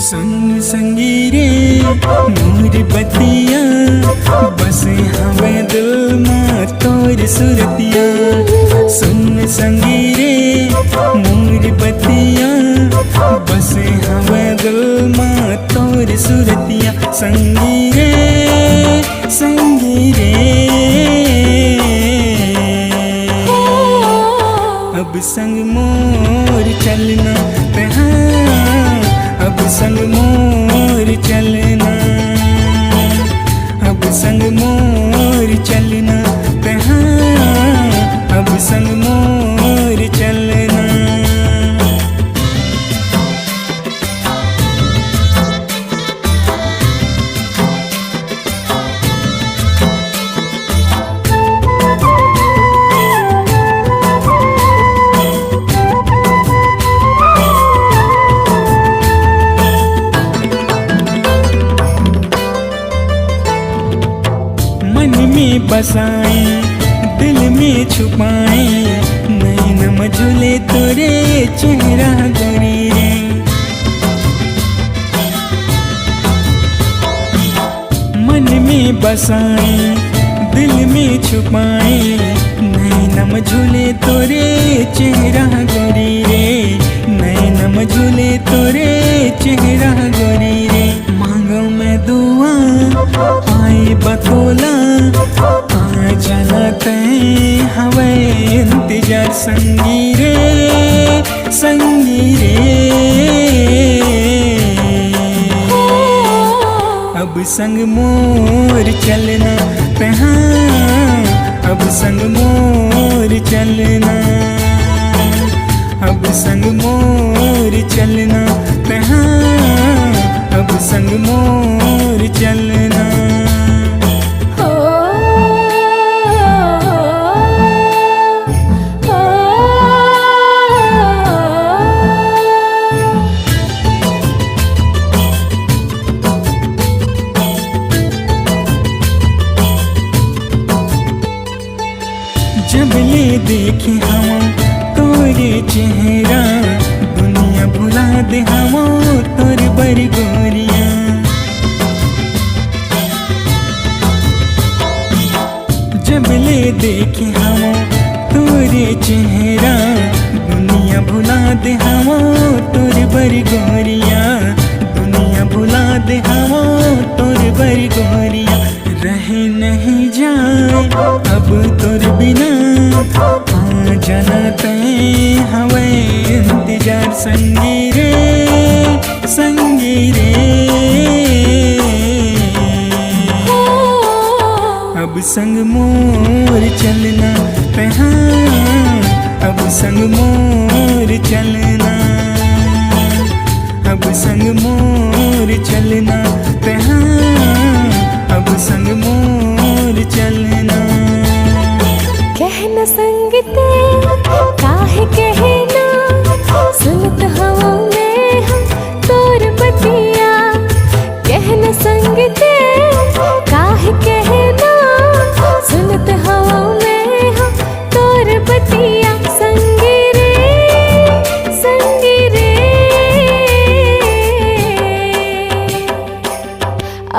सुन संगी रे मोर बतिया बसे हवे दिल में तोर सुरतिया। सुन संगी रे मोर बतिया बसे हवे दिल में तोर सुरतिया। संगी रे अब संग मोर चलना तहाँ, अब संग मोर चलना, अब संग मोर चलना तहाँ, अब संग मोर चलना। मन में बसाए दिल में छुपाए नैन मझुले तोरे चेहरा गोरी रे। मन में बसाए दिल में छुपाए नैन मझुले तोरे चेहरा गोरी रे। नैन मझुले तोरे चेहरा गोरी रे। मांगो मैं दुआ आए बतौला आ जाना तय हवे इंतजार। संगी रे अब संग मोर चलना तहाँ, अब संग मोर चलना, अब संग मोर चलना तहाँ, अब संग मोर चलना। जब ले देखे हम तोरे चेहरा दुनिया भुला दे हम तोर बड़ी गोरिया। जब ले देखे हम तोरे चेहरा दुनिया भुला दे हम तोर बड़ी गोरिया। दुनिया भुला दे हम तोर बड़ी गोरिया। रहे नहीं जाए अब तोर बिना आ जाना तय हवे इंतजार। संगी रे अब संग मोर चलना तहाँ, अब संग मोर चलना, अब संग मोर चलना तहाँ, अब संग मोर चलना। कहना संग ते काहे कहना सुनत हवा में हम तोर बतिया। कहना संग ते काहे कहना सुनत हवा में हम तोर बतिया। संगी रे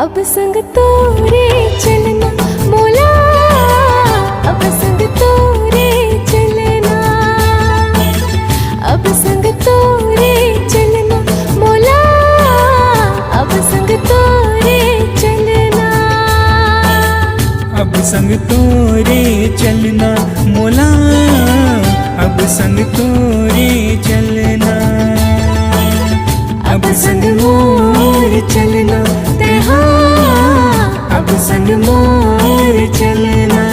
अब संग तोरे चलना मोला, अब संग तोरे चलना, अब संग तोरे चलना मोला, अब संग तोरे चलना। अब संग तोरे चलना मोला, अब संग तोरे चलना, अब संग मोर चलना तहाँ, अब संग मोर चलना।